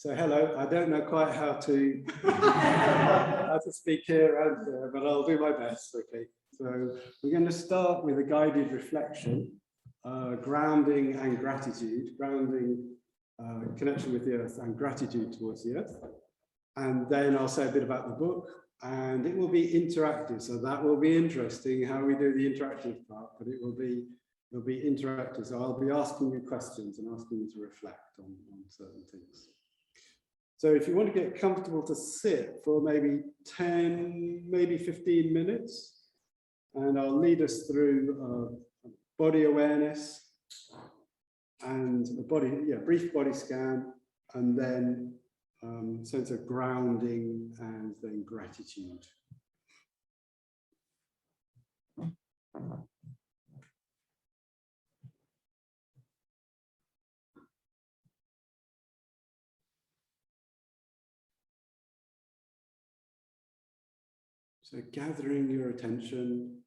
So hello, I don't know quite how to how to speak here and there, but I'll do my best. Okay, so we're going to start with a guided reflection, grounding and gratitude, grounding connection with the earth and gratitude towards the earth. And then I'll say a bit about the book, and it will be interactive. So that will be interesting how we do the interactive part, but it'll be interactive. So I'll be asking you questions and asking you to reflect on certain things. So if you want to get comfortable to sit for maybe 10, maybe 15 minutes, and I'll lead us through body awareness and a brief body scan, and then sense of grounding and then gratitude. So gathering your attention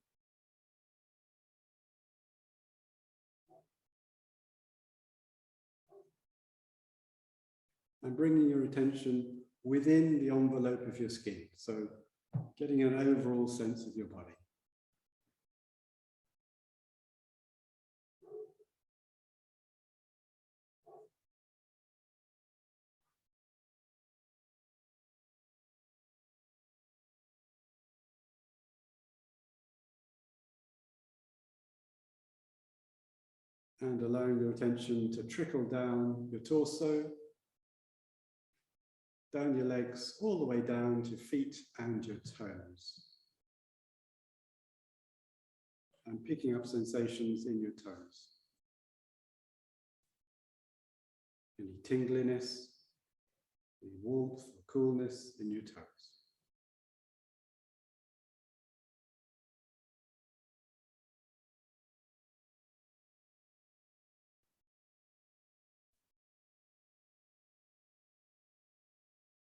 and bringing your attention within the envelope of your skin. So getting an overall sense of your body. And allowing your attention to trickle down your torso, down your legs, all the way down to feet and your toes. And picking up sensations in your toes. Any tingliness, any warmth or coolness in your toes.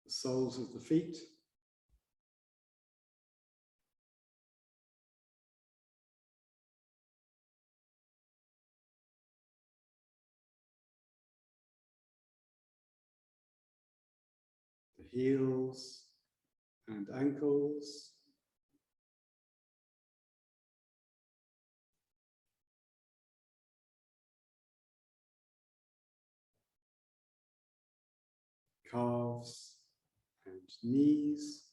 The soles of the feet. The heels and ankles. Calves and knees.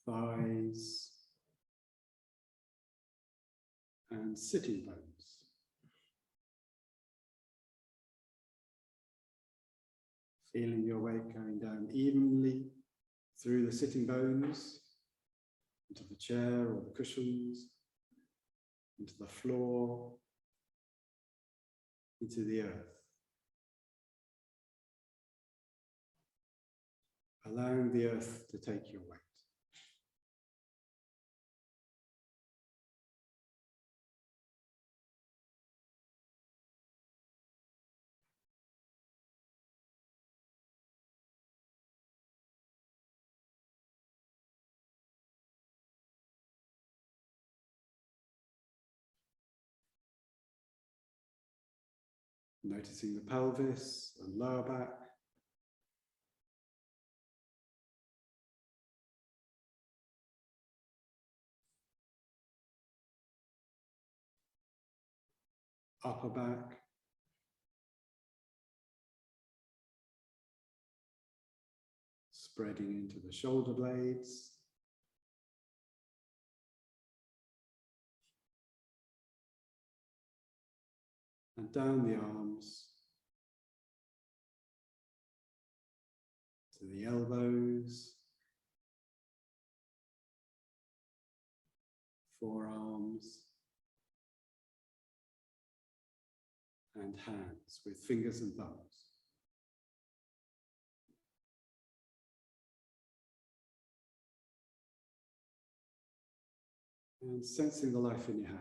Thighs and sitting bones. Feeling your weight going down evenly through the sitting bones, into the chair or the cushions, into the floor, into the earth. Allowing the earth to take your weight. Noticing the pelvis and lower back. Upper back. Spreading into the shoulder blades. And down the arms. To the elbows. Forearms. And hands with fingers and thumbs. And sensing the life in your hands.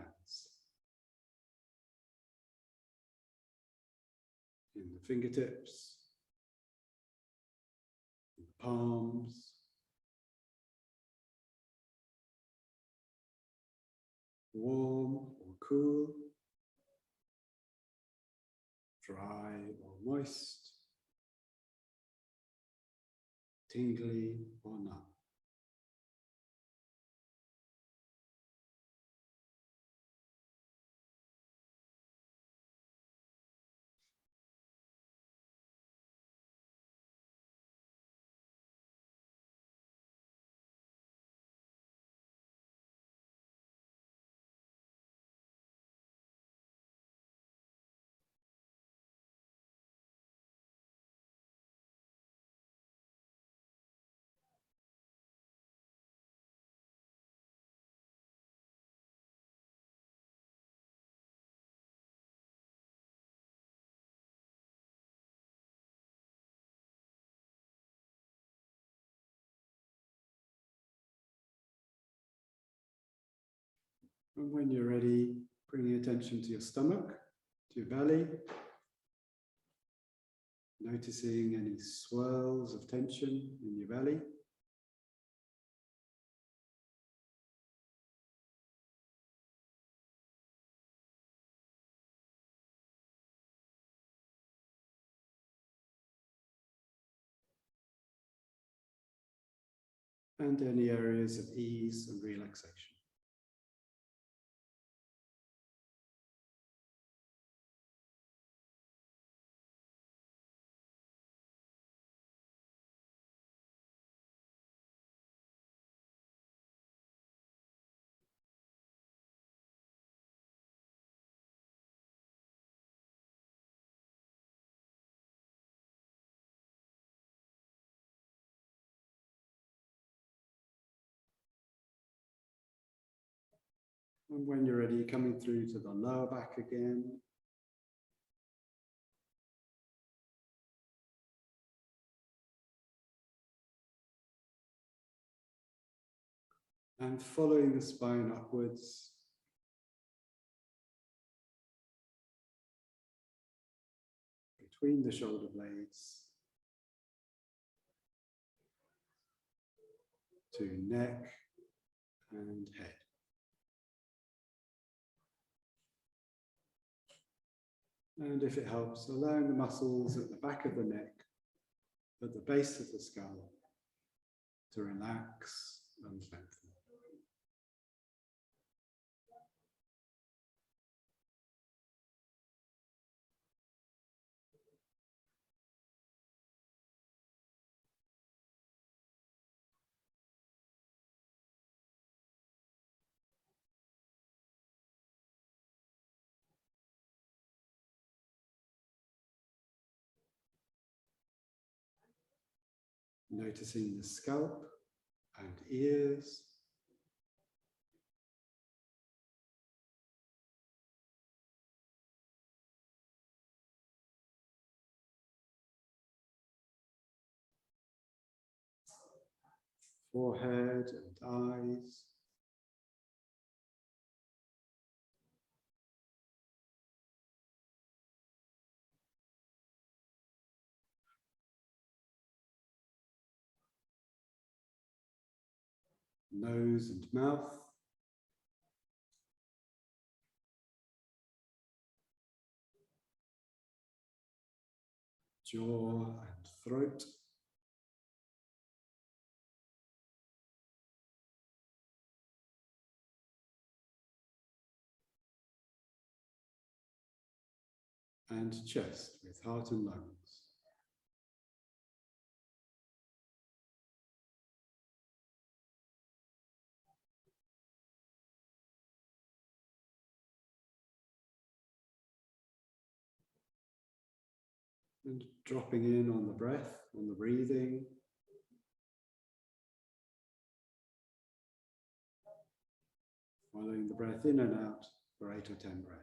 in the fingertips, in the palms, warm or cool, dry or moist, tingly or numb. And when you're ready, bring your attention to your stomach, to your belly, noticing any swirls of tension in your belly. And any areas of ease and relaxation. And when you're ready, coming through to the lower back again. And following the spine upwards. Between the shoulder blades. To neck and head. And if it helps, allowing the muscles at the back of the neck, at the base of the skull, to relax and lengthen. Noticing the scalp and ears. Forehead and eyes. Nose and mouth. Jaw and throat. And chest with heart and lungs. And dropping in on the breath, on the breathing. Following the breath in and out for 8 or 10 breaths.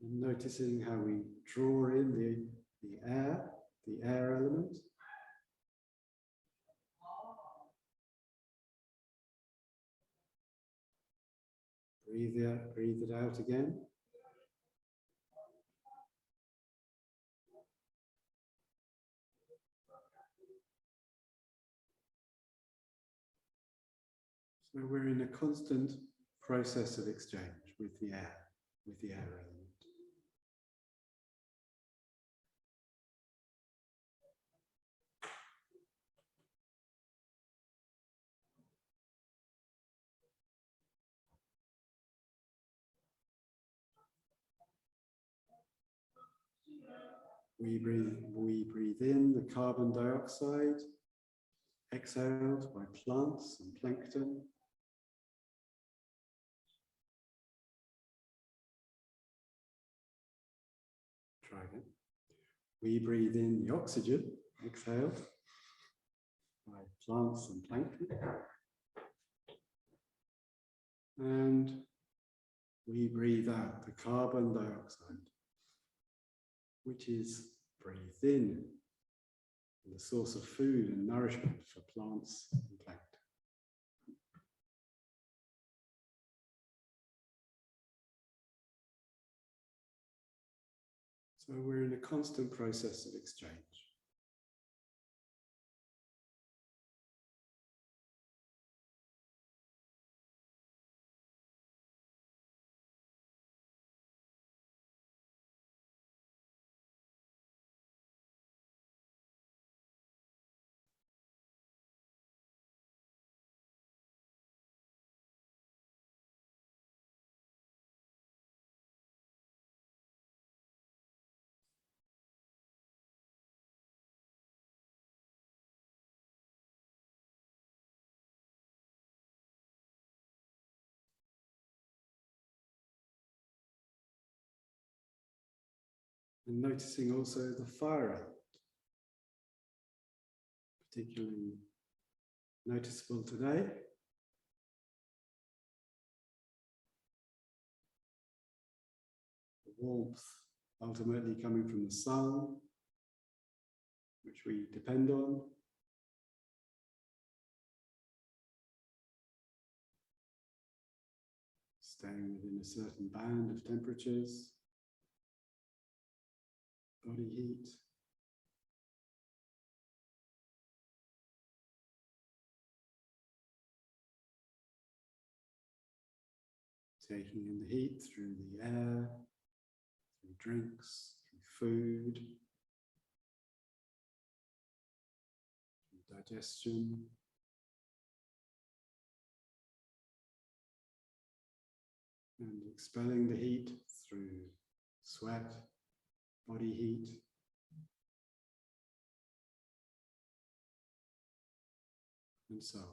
And noticing how we draw in the air element. Breathe it out again. So we're in a constant process of exchange with the air element. We breathe in the carbon dioxide, exhaled by plants and plankton. Try again. We breathe in the oxygen, exhaled by plants and plankton. And we breathe out the carbon dioxide, which is breathed in, the source of food and nourishment for plants and plankton. So we're in a constant process of exchange. And noticing also the fire element, particularly noticeable today. The warmth ultimately coming from the sun, which we depend on. Staying within a certain band of temperatures. Body heat. Taking in the heat through the air, through drinks, through food, through digestion. And expelling the heat through sweat, body heat. And so on.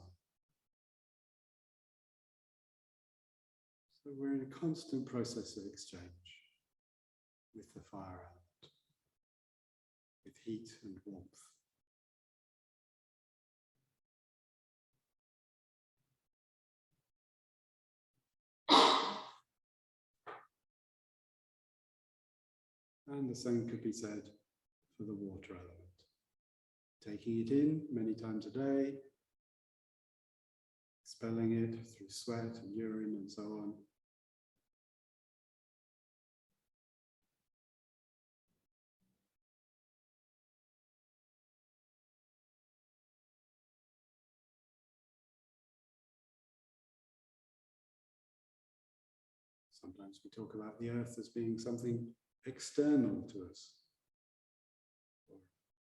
So we're in a constant process of exchange with the fire element, with heat and warmth. And the same could be said for the water element. Taking it in many times a day, expelling it through sweat and urine and so on. Sometimes we talk about the earth as being something external to us, or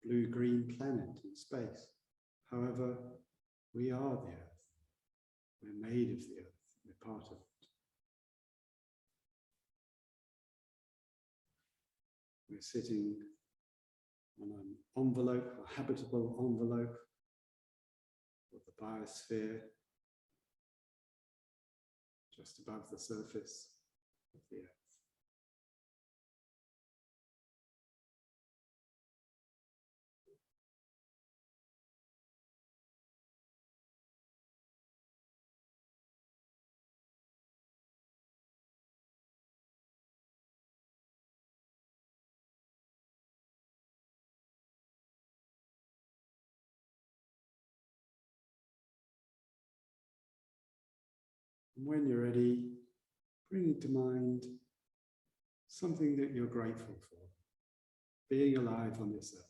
blue-green planet in space. However, we are the earth. We're made of the earth. We're part of it. We're sitting on an envelope, a habitable envelope of the biosphere, just above the surface of the earth. And when you're ready, bring to mind something that you're grateful for, being alive on this earth.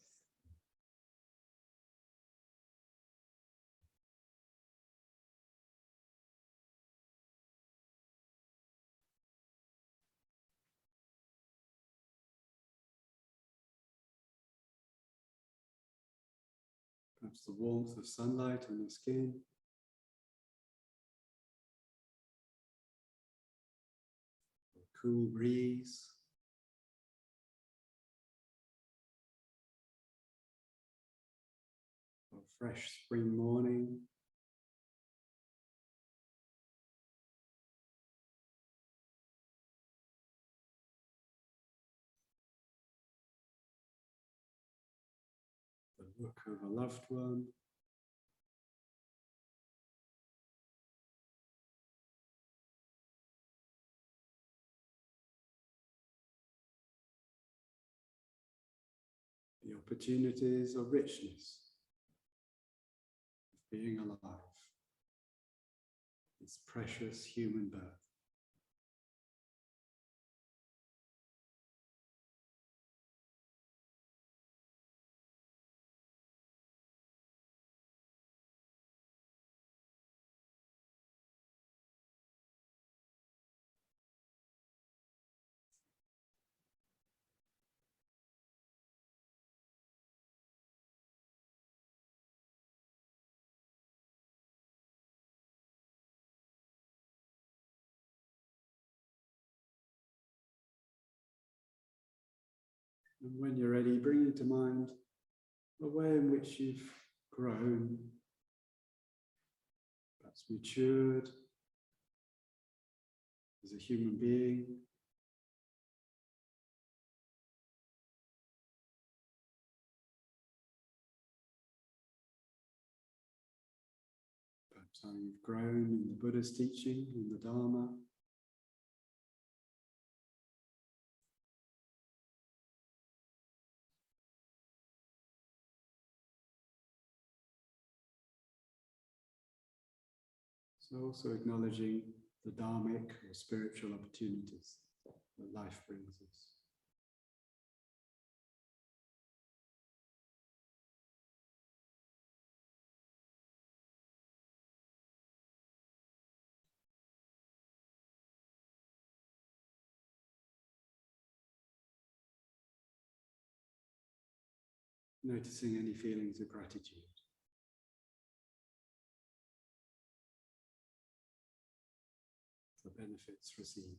Perhaps the warmth of sunlight on your skin. A cool breeze. A fresh spring morning. The look of a loved one. The opportunities of richness of being alive. This precious human birth. And when you're ready, bring to mind the way in which you've grown, perhaps matured as a human being. Perhaps how you've grown in the Buddhist teaching, in the Dharma. So also acknowledging the dharmic or spiritual opportunities that life brings us. Noticing any feelings of gratitude. For benefits received.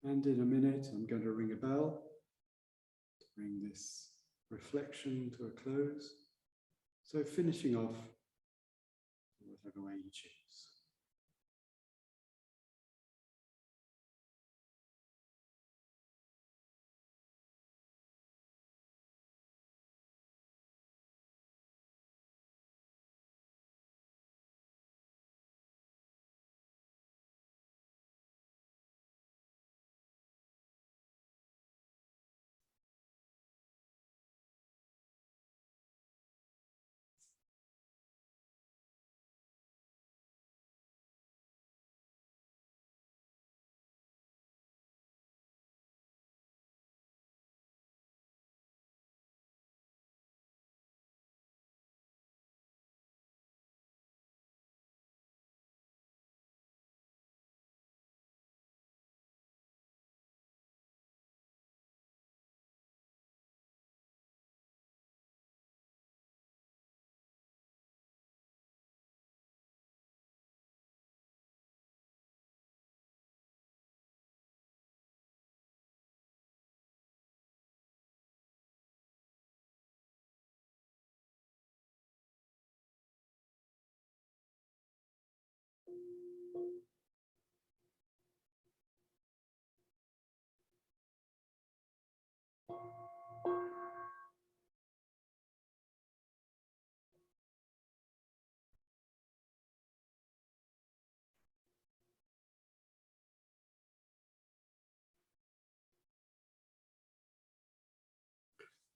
And in a minute, I'm going to ring a bell to bring this reflection to a close. So finishing off whatever way you choose.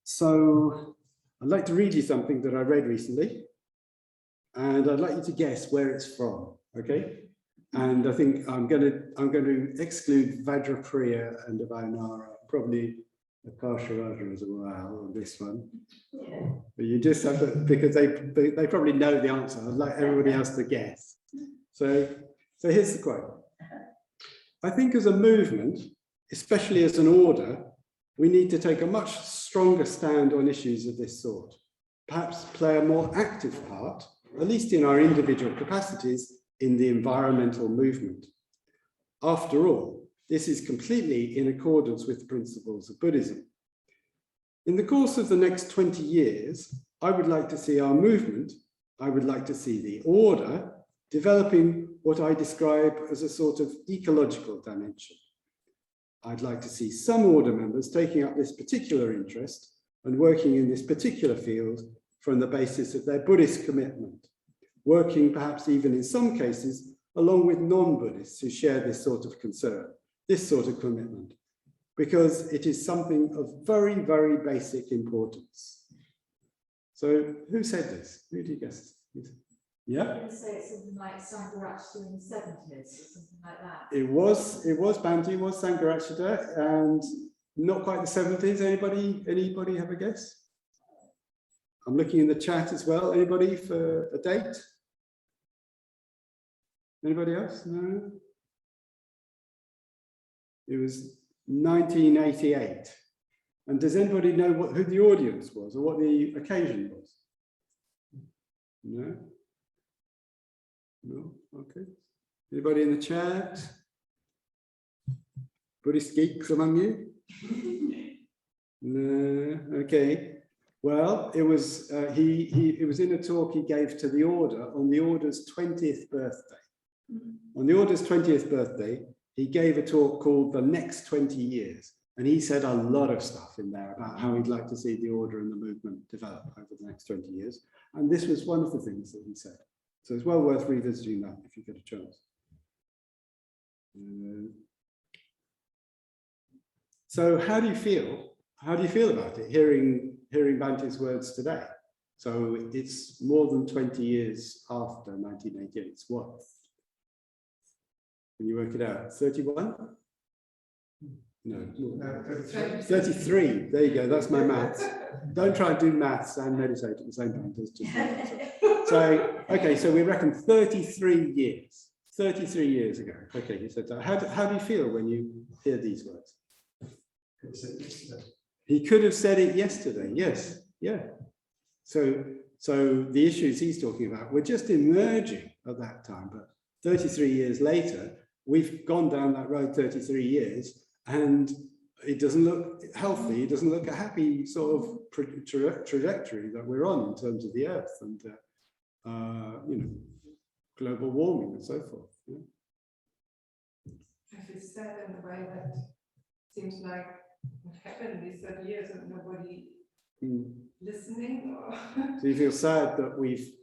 So I'd like to read you something that I read recently, and I'd like you to guess where it's from, okay? And I think I'm going to exclude Vajrapriya and Avainara, probably Akasha as well on this one. Yeah. But you just have to, because they probably know the answer. I'd like everybody else to guess. So here's the quote. I think as a movement, especially as an order, we need to take a much stronger stand on issues of this sort. Perhaps play a more active part, at least in our individual capacities, in the environmental movement. After all, this is completely in accordance with the principles of Buddhism. In the course of the next 20 years, I would like to see our movement, I would like to see the order, developing what I describe as a sort of ecological dimension. I'd like to see some order members taking up this particular interest and working in this particular field from the basis of their Buddhist commitment, working perhaps even in some cases along with non-Buddhists who share this sort of concern, this sort of commitment, because it is something of very, very basic importance. So who said this? Who do you guess? Yeah? I'm going to say it's something like Shantigarbha in the 70s or something like that. It was Bhante, was Shantigarbha, and not quite the 70s. Anybody have a guess? I'm looking in the chat as well. Anybody for a date? Anybody else? No? It was 1988. And does anybody know who the audience was or what the occasion was? No? No? Okay. Anybody in the chat? Buddhist geeks among you? No? Okay. Well, it was it was in a talk he gave to the order on the order's 20th birthday. On the order's 20th birthday, he gave a talk called The Next 20 Years. And he said a lot of stuff in there about how he'd like to see the order and the movement develop over the next 20 years. And this was one of the things that he said. So it's well worth revisiting that if you get a chance. So how do you feel? How do you feel about it, hearing Bhante's words today? So it's more than 20 years after 1988. It's what? Can you work it out? 31? No, 33. There you go. That's my maths. Don't try and do maths and meditate at the same time. So, okay, so we reckon 33 years. 33 years ago. Okay, he said that. How do you feel when you hear these words? He could have said it yesterday. Yes. Yeah. So the issues he's talking about were just emerging at that time, but 33 years later, we've gone down that road 33 years, and it doesn't look healthy. It doesn't look a happy sort of trajectory that we're on in terms of the Earth and you know, global warming and so forth. Yeah. As you said, in a way that seems like what happened these 30 years and nobody listening. Or So you feel sad that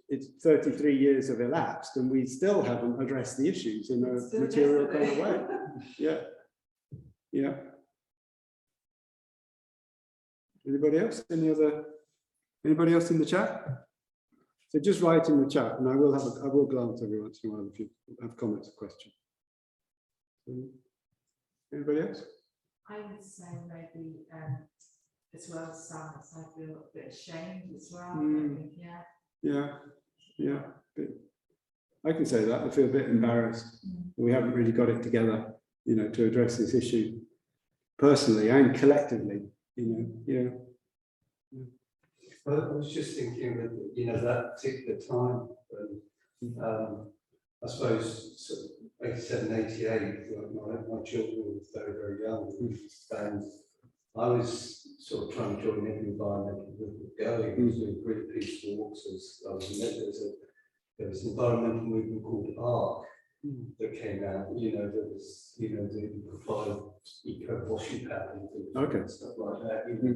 it's 33 years have elapsed and we still haven't addressed the issues in a material kind of way. Yeah. Yeah. Anybody else? Anybody else in the chat? So just write in the chat, and I will glance every once in a while if you have comments or questions. Anybody else? I would say maybe as well as science, I feel a bit ashamed as well. Yeah. I can say that. I feel a bit embarrassed. We haven't really got it together, you know, to address this issue personally and collectively, you know. Yeah. I was just thinking that, you know, that particular time when I suppose sort of 87, 88, my children were very, very young, and I was sort of trying to join every environmental movement going. I was doing Greenpeace walks. There was an environmental movement called ARC that came out. You know, there was, you know, the provide eco washing pattern and stuff like that. You know,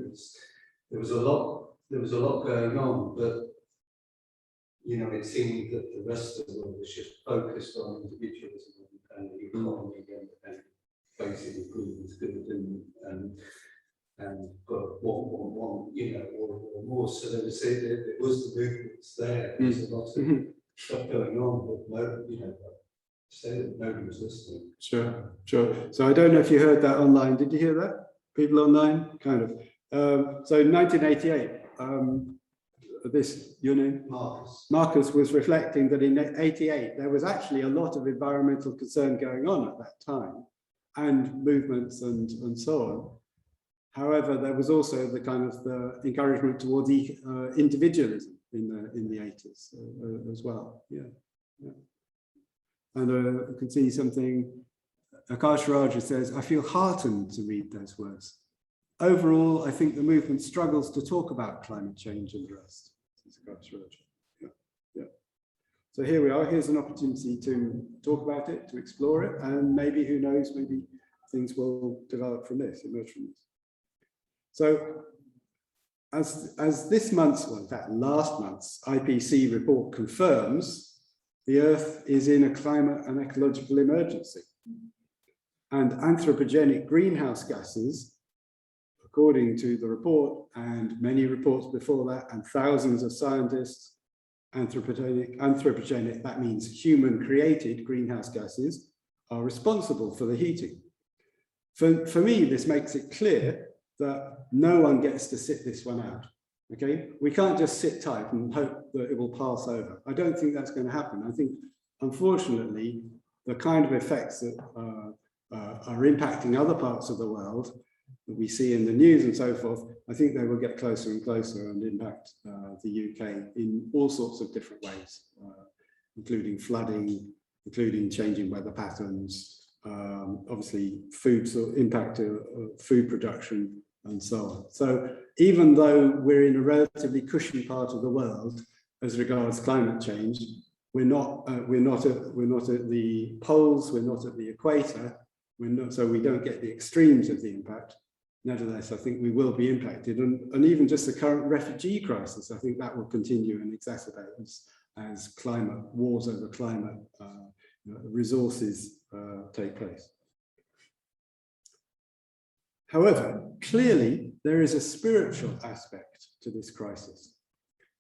there was a lot going on, but you know, it seemed that the rest of the world was just focused on individualism and the economy and basic improvements good. And and got one, you know, or more. So there was the movements there. There was a lot of stuff going on, but no, you know, say that nobody was listening. Sure, sure. So I don't know if you heard that online. Did you hear that? People online, kind of. So 1988. Your name? Marcus. Marcus was reflecting that in '88 there was actually a lot of environmental concern going on at that time, and movements and so on. However, there was also the kind of the encouragement towards individualism in the 80s as well. Yeah, yeah. And you can see something. Akash Raja says, "I feel heartened to read those words. Overall, I think the movement struggles to talk about climate change and the rest." Yeah, yeah. So here we are. Here's an opportunity to talk about it, to explore it, and maybe, who knows, maybe things will develop from this, emerge from this. So as this month's, well, in fact, last month's IPCC report confirms, the Earth is in a climate and ecological emergency. And anthropogenic greenhouse gases, according to the report and many reports before that, and thousands of scientists, anthropogenic, that means human-created greenhouse gases, are responsible for the heating. For me, this makes it clear that no one gets to sit this one out. Okay, we can't just sit tight and hope that it will pass over. I don't think that's going to happen. I think, unfortunately, the kind of effects that are impacting other parts of the world that we see in the news and so forth, I think they will get closer and closer and impact the UK in all sorts of different ways, including flooding, including changing weather patterns, obviously impact of food production, and so on. So even though we're in a relatively cushy part of the world as regards climate change, we're not at the poles, we're not at the equator, so we don't get the extremes of the impact. Nevertheless, I think we will be impacted, and even just the current refugee crisis, I think that will continue and exacerbate as climate wars over climate resources take place. However, clearly there is a spiritual aspect to this crisis.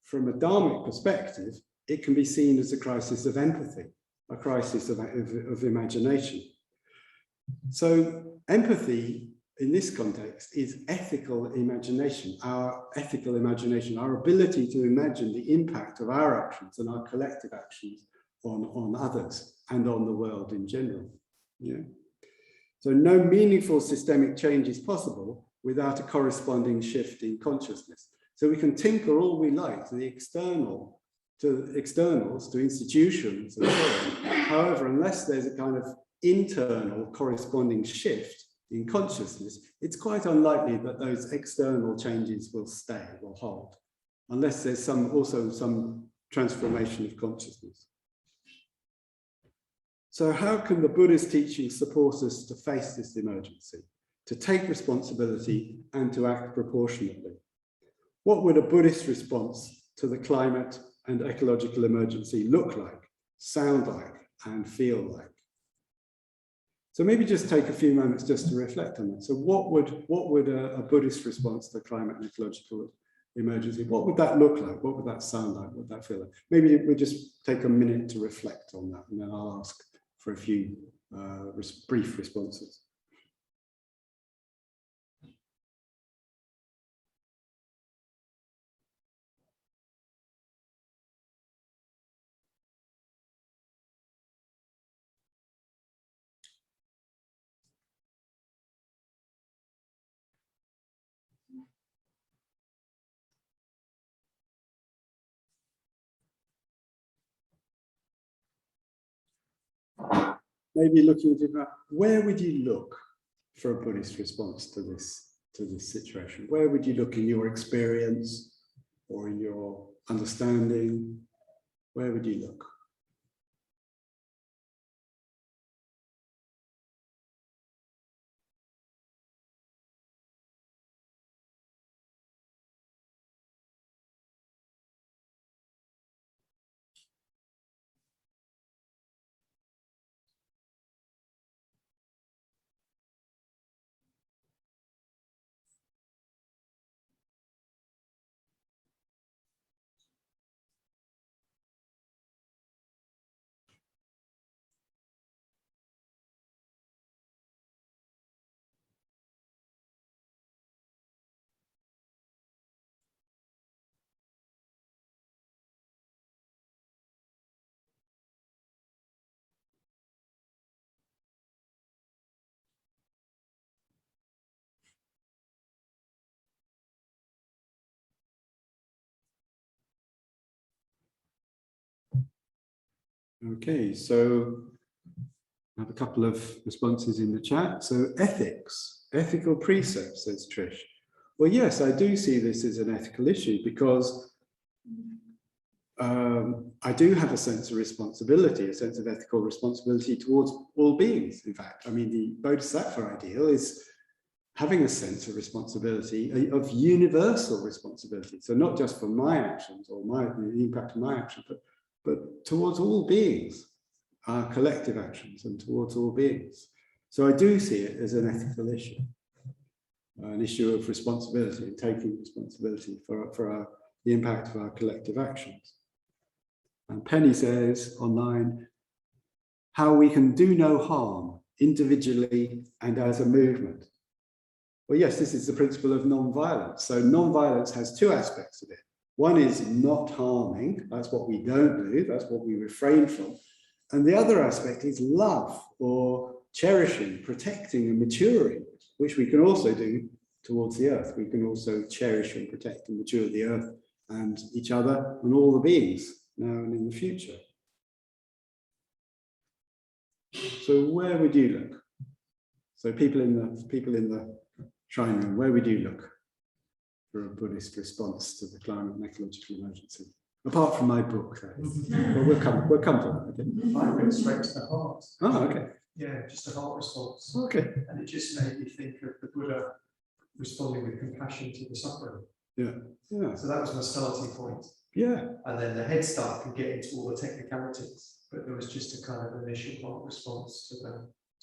From a Dharmic perspective, it can be seen as a crisis of empathy, a crisis of imagination. So empathy in this context is ethical imagination, our ability to imagine the impact of our actions and our collective actions on others and on the world in general. Yeah. So no meaningful systemic change is possible without a corresponding shift in consciousness. So we can tinker all we like to the externals, to institutions and so on. However, unless there's a kind of internal corresponding shift in consciousness, it's quite unlikely that those external changes will hold, unless there's also some transformation of consciousness. So how can the Buddhist teachings support us to face this emergency, to take responsibility and to act proportionately? What would a Buddhist response to the climate and ecological emergency look like, sound like, and feel like? So maybe just take a few moments just to reflect on it. So what would a Buddhist response to the climate and ecological emergency, what would that look like? What would that sound like? What would that feel like? Maybe we just take a minute to reflect on that, and then I'll ask for a few brief responses. Maybe looking at it, where would you look for a Buddhist response to this situation? Where would you look in your experience or in your understanding? Where would you look? Okay, so I have a couple of responses in the chat. So ethics, ethical precepts, says Trish. Well, yes, I do see this as an ethical issue because I do have a sense of responsibility, a sense of ethical responsibility towards all beings. In fact, I mean, the Bodhisattva ideal is having a sense of responsibility, of universal responsibility. So not just for my actions or the impact of my actions, but towards all beings, our collective actions and towards all beings. So I do see it as an ethical issue, an issue of responsibility and taking responsibility for the impact of our collective actions. And Penny says online, how we can do no harm individually and as a movement. Well, yes, this is the principle of non-violence. So non-violence has two aspects of it. One is not harming. That's what we don't do. That's what we refrain from. And the other aspect is love, or cherishing, protecting and maturing, which we can also do towards the earth. We can also cherish and protect and mature the earth and each other and all the beings now and in the future. So where would you look? So people in the shrine room, where would you look for a Buddhist response to the climate and ecological emergency? Apart from my book, that is. Well, we'll come to that. Okay. I went straight to the heart. Oh, okay. Yeah, just a heart response. Okay. And it just made me think of the Buddha responding with compassion to the suffering. Yeah. Yeah. So that was my starting point. Yeah. And then the head start can get into all the technicalities, but there was just a kind of initial heart response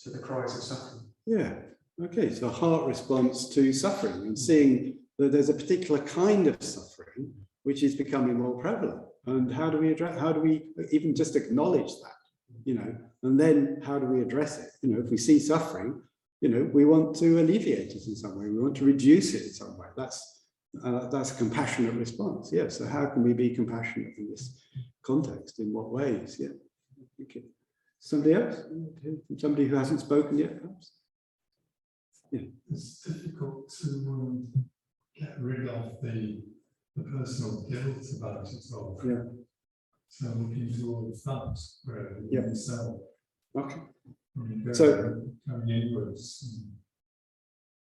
to the cries of suffering. Yeah. Okay. So heart response to suffering and seeing that there's a particular kind of suffering which is becoming more prevalent. And how do we even just acknowledge that, you know, and then how do we address it? You know, if we see suffering, you know, we want to alleviate it in some way. We want to reduce it in some way. That's a compassionate response. Yeah. So how can we be compassionate in this context? In what ways? Yeah. Okay. Somebody else? Somebody who hasn't spoken yet, perhaps? Yeah. It's difficult to get rid of the personal guilt about it all. Yeah. So looking towards that, where Yeah. yourself. Okay. So coming inwards.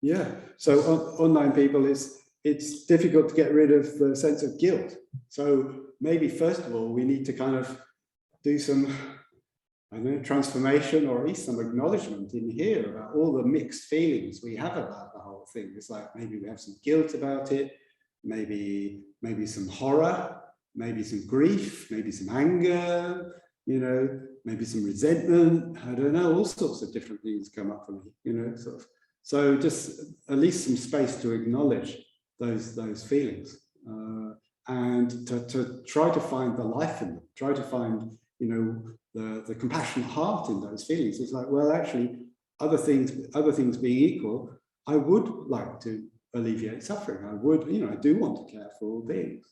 Yeah. So online people, it's difficult to get rid of the sense of guilt. So maybe first of all, we need to kind of do some, I don't know, transformation or at least some acknowledgement in here about all the mixed feelings we have about the whole thing. It's like maybe we have some guilt about it, maybe some horror, maybe some grief, maybe some anger, you know, maybe some resentment. I don't know, all sorts of different things come up for me, you know, sort of. So just at least some space to acknowledge those feelings and to try to find the life in them, try to find, you know, the compassionate heart in those feelings. It's like, well, actually, other things being equal, I would like to alleviate suffering. I would, you know, I do want to care for all beings.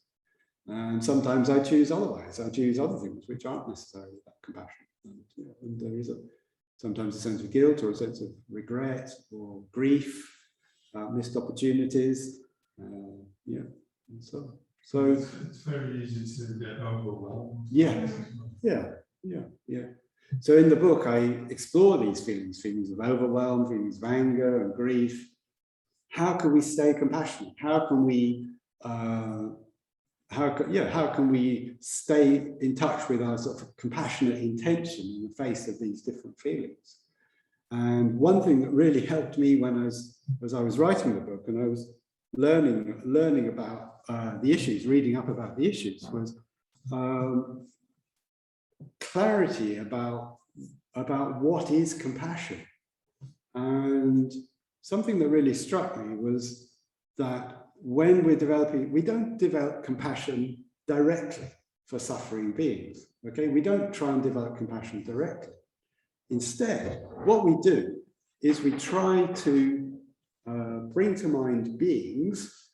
And sometimes I choose otherwise. I choose other things which aren't necessarily that compassion. And there is sometimes a sense of guilt or a sense of regret or grief, missed opportunities, yeah, and so on. So it's very easy to get overwhelmed. Yeah. So in the book, I explore these feelings of overwhelm, feelings of anger and grief. How can we stay compassionate? How can we stay in touch with our sort of compassionate intention in the face of these different feelings? And one thing that really helped me as I was writing the book and I was learning about the issues, reading up about the issues, was clarity about what is compassion. And something that really struck me was that when we're developing, we don't develop compassion directly for suffering beings. Okay, we don't try and develop compassion directly. Instead, what we do is we try to bring to mind beings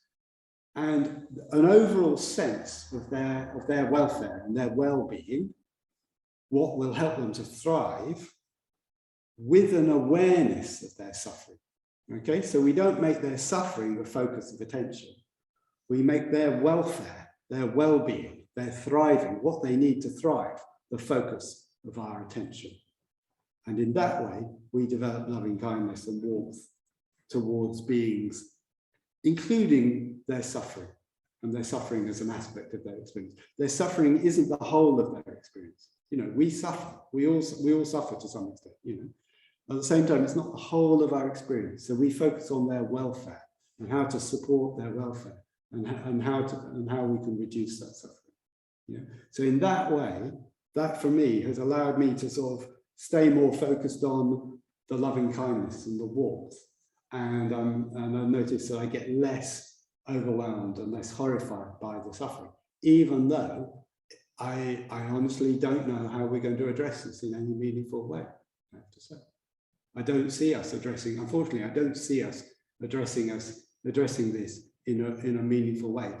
and an overall sense of their welfare and their well-being, what will help them to thrive, with an awareness of their suffering. Okay, so we don't make their suffering the focus of attention. We make their welfare, their well-being, their thriving, what they need to thrive, the focus of our attention. And in that way, we develop loving kindness and warmth towards beings, including their suffering, and their suffering as an aspect of their experience. Their suffering isn't the whole of their experience. You know, we suffer. We all suffer to some extent. You know, at the same time, it's not the whole of our experience. So we focus on their welfare and how to support their welfare, and how we can reduce that suffering. Yeah. So in that way, that for me has allowed me to sort of stay more focused on the loving kindness and the warmth. And I notice that I get less overwhelmed and less horrified by the suffering, even though I honestly don't know how we're going to address this in any meaningful way, I have to say. I don't see us addressing, unfortunately, I don't see us addressing this in a meaningful way,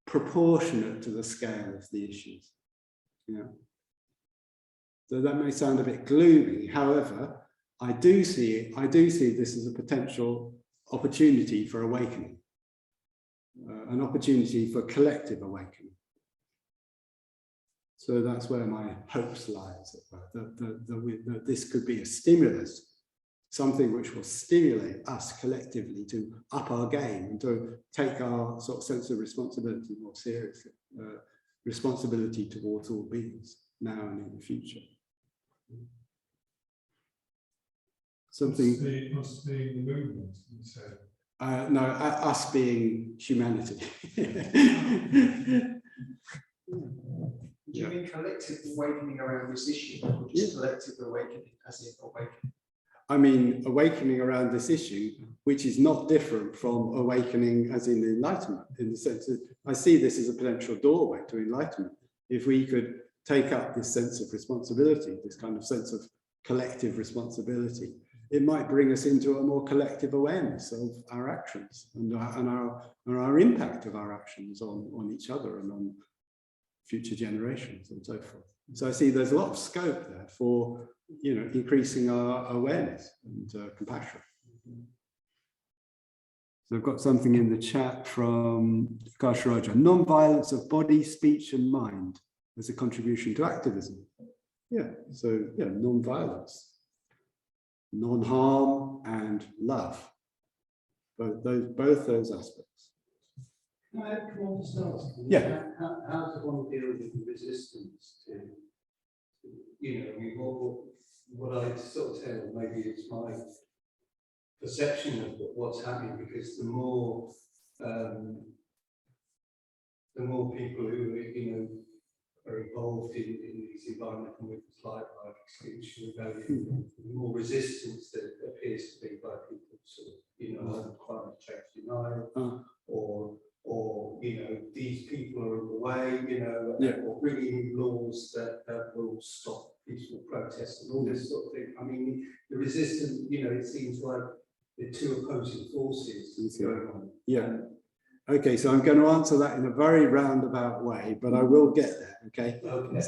proportionate to the scale of the issues. Yeah. So that may sound a bit gloomy. However, I do see this as a potential opportunity for awakening, an opportunity for collective awakening. So that's where my hopes lie, that this could be a stimulus, something which will stimulate us collectively to up our game and to take our sort of sense of responsibility more seriously, responsibility towards all beings now and in the future. Something must be the movement, you said. No, us being humanity. Do you mean collective awakening around this issue, or just collective awakening as in awakening? I mean, awakening around this issue, which is not different from awakening as in enlightenment, in the sense that I see this as a potential doorway to enlightenment. If we could take up this sense of responsibility, this kind of sense of collective responsibility, it might bring us into a more collective awareness of our actions and our impact of our actions on each other and on future generations and so forth. So I see there's a lot of scope there for, you know, increasing our awareness and compassion. So I've got something in the chat from Kasharaja. Non-violence of body, speech and mind as a contribution to activism. Yeah, so yeah, non-violence, non-harm and love. Both those aspects. Can I come on to start? Yeah. How does one deal with the resistance to, you know, what I sort of tell, maybe it's my perception of what's happening, because the more people who, you know, are involved in these environmental movements like Extinction Rebellion, the more resistance there appears to be by people sort of, you know, climate change denial, or you know, these people are in the way, you know, or bringing in laws that will stop peaceful protests and all this sort of thing. I mean, the resistance, you know, it seems like the two opposing forces going on. Yeah. Okay, so I'm going to answer that in a very roundabout way, but I will get there. Okay. Okay.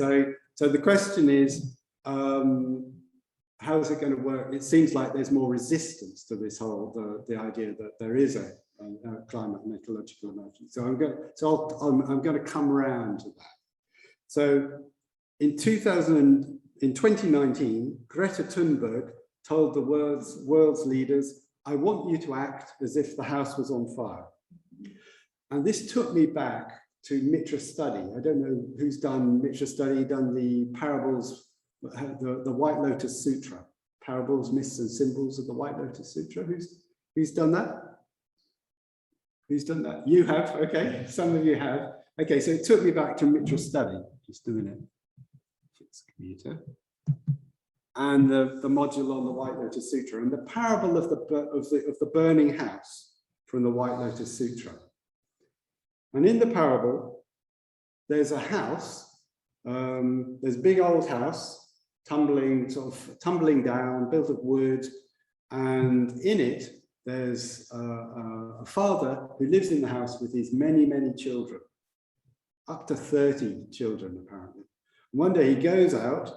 So the question is, how is it going to work? It seems like there's more resistance to this whole the idea that there is a climate and ecological emergency. So I'm going to come around to that. So in 2019, Greta Thunberg told the world's leaders, "I want you to act as if the house was on fire." And this took me back to Mitra study. I don't know who's done Mitra study, done the parables, the White Lotus Sutra, parables, myths and symbols of the White Lotus Sutra. Who's done that? Who's done that? You have, okay, some of you have. Okay, so it took me back to Mitra study, just a minute. Fix the computer. And the module on the White Lotus Sutra and the parable of the burning house from the White Lotus Sutra. And in the parable, there's a house, there's a big old house, tumbling down, built of wood, and in it, there's a father who lives in the house with his many, many children, up to 30 children, apparently. One day he goes out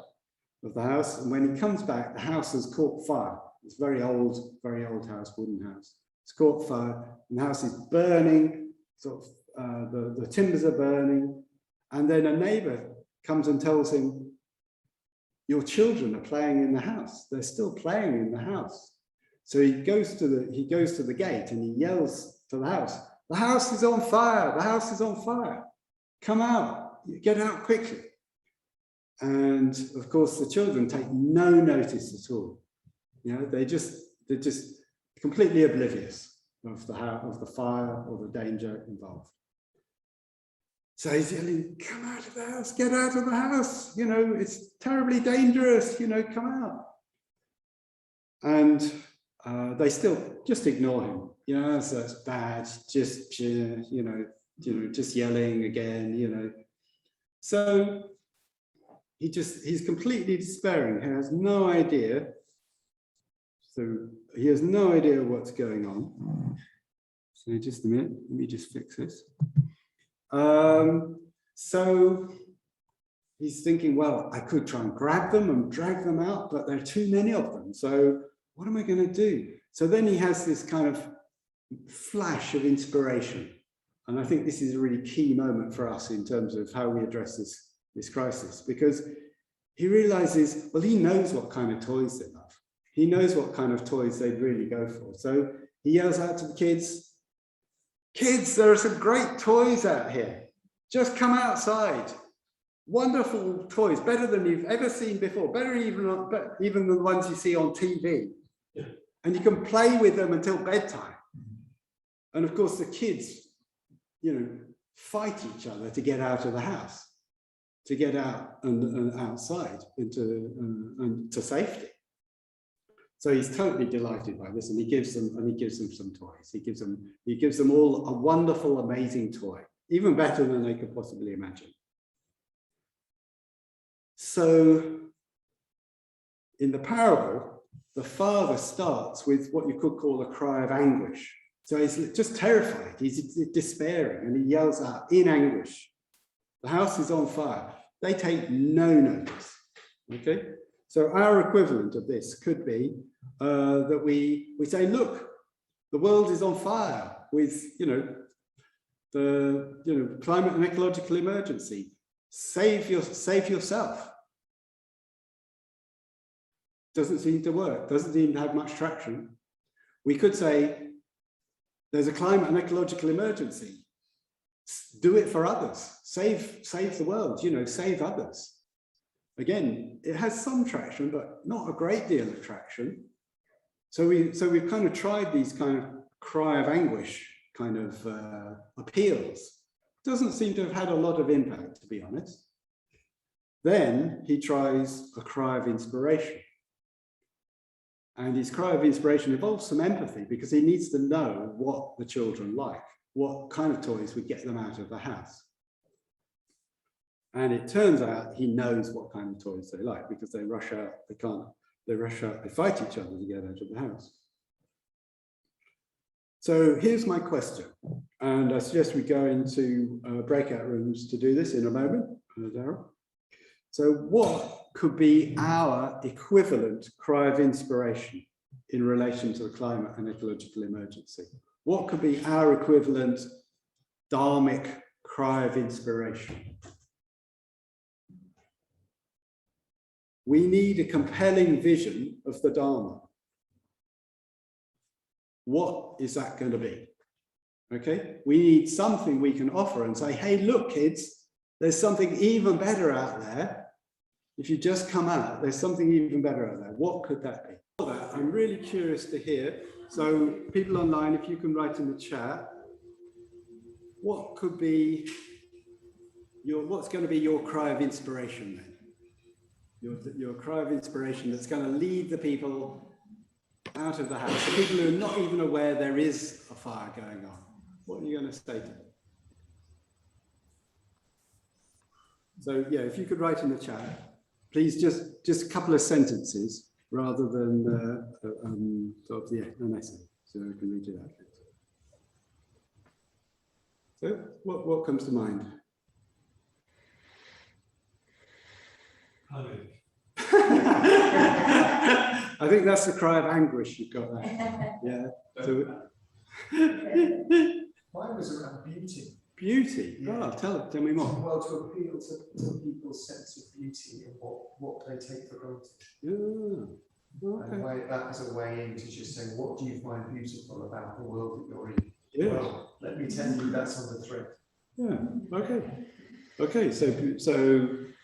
of the house, and when he comes back, the house has caught fire. It's a very old house, wooden house. It's caught fire, and the house is burning, the timbers are burning, and then a neighbor comes and tells him, your children are playing in the house. They're still playing in the house. So he goes to the gate and he yells to the house is on fire, the house is on fire. Come out, get out quickly. And of course, the children take no notice at all. You know, they're just completely oblivious of the fire or the danger involved. So he's yelling, come out of the house, get out of the house. You know, it's terribly dangerous, you know, come out. And they still just ignore him. You know, so that's bad, just, you know, just yelling again, you know. So he's completely despairing. He has no idea. So he has no idea what's going on. So just a minute, let me just fix this. So he's thinking, well, I could try and grab them and drag them out, but there are too many of them. So what am I going to do? So then he has this kind of flash of inspiration. And I think this is a really key moment for us in terms of how we address this crisis, because he realizes, well, he knows what kind of toys they love. He knows what kind of toys they'd really go for. So he yells out to the kids, there are some great toys out here. Just come outside. Wonderful toys, better than you've ever seen before, better even than the ones you see on TV. Yeah. And you can play with them until bedtime. And of course, the kids, you know, fight each other to get out of the house, to get out and outside into safety. So he's totally delighted by this, and he gives them some toys. He gives them all a wonderful, amazing toy, even better than they could possibly imagine. So in the parable, the father starts with what you could call a cry of anguish. So he's just terrified, he's despairing, and he yells out in anguish, the house is on fire. They take no notice, okay? So our equivalent of this could be that we say, look, the world is on fire with, the climate and ecological emergency. Save yourself. Doesn't seem to work, doesn't seem to have much traction. We could say, there's a climate and ecological emergency. Do it for others. Save the world, save others. Again, it has some traction, but not a great deal of traction. So we've kind of tried these kind of cry of anguish kind of appeals. Doesn't seem to have had a lot of impact, to be honest. Then he tries a cry of inspiration. And his cry of inspiration involves some empathy, because he needs to know what the children like, what kind of toys would get them out of the house. And it turns out he knows what kind of toys they like, because they rush out, they fight each other to get out of the house. So here's my question, and I suggest we go into breakout rooms to do this in a moment, Darryl. So what could be our equivalent cry of inspiration in relation to the climate and ecological emergency? What could be our equivalent dharmic cry of inspiration? We need a compelling vision of the Dharma. What is that going to be? Okay, we need something we can offer and say, hey, look, kids, there's something even better out there. If you just come out, there's something even better out there. What could that be? For that, I'm really curious to hear. So people online, if you can write in the chat, what could be what's going to be your cry of inspiration then? Your cry of inspiration that's going to lead the people out of the house, the people who are not even aware there is a fire going on. What are you going to say to them? So yeah, if you could write in the chat, please, just a couple of sentences rather than sort of an essay, so I can read it out. So what comes to mind? I think that's the cry of anguish you've got there. Yeah. So, mine was around beauty. Beauty. Yeah. Oh, tell me more. Well, to appeal to people's sense of beauty and what they take for granted. Yeah. Okay. And that was a way into just saying, what do you find beautiful about the world that you're in? Yeah. Well, let me tell you, that's on the thread. Yeah. Okay. Okay. So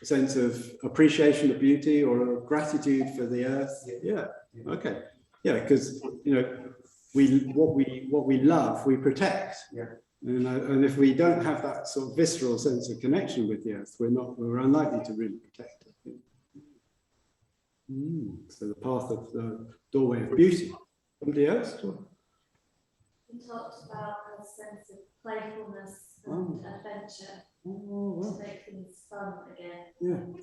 a sense of appreciation of beauty or gratitude for the earth. Yeah. Okay. Yeah. Because what we love, we protect. Yeah. And if we don't have that sort of visceral sense of connection with the earth, we're unlikely to really protect it. So the path of the doorway of beauty. Somebody else? We talked about a sense of playfulness and adventure to make things fun again. Yeah. And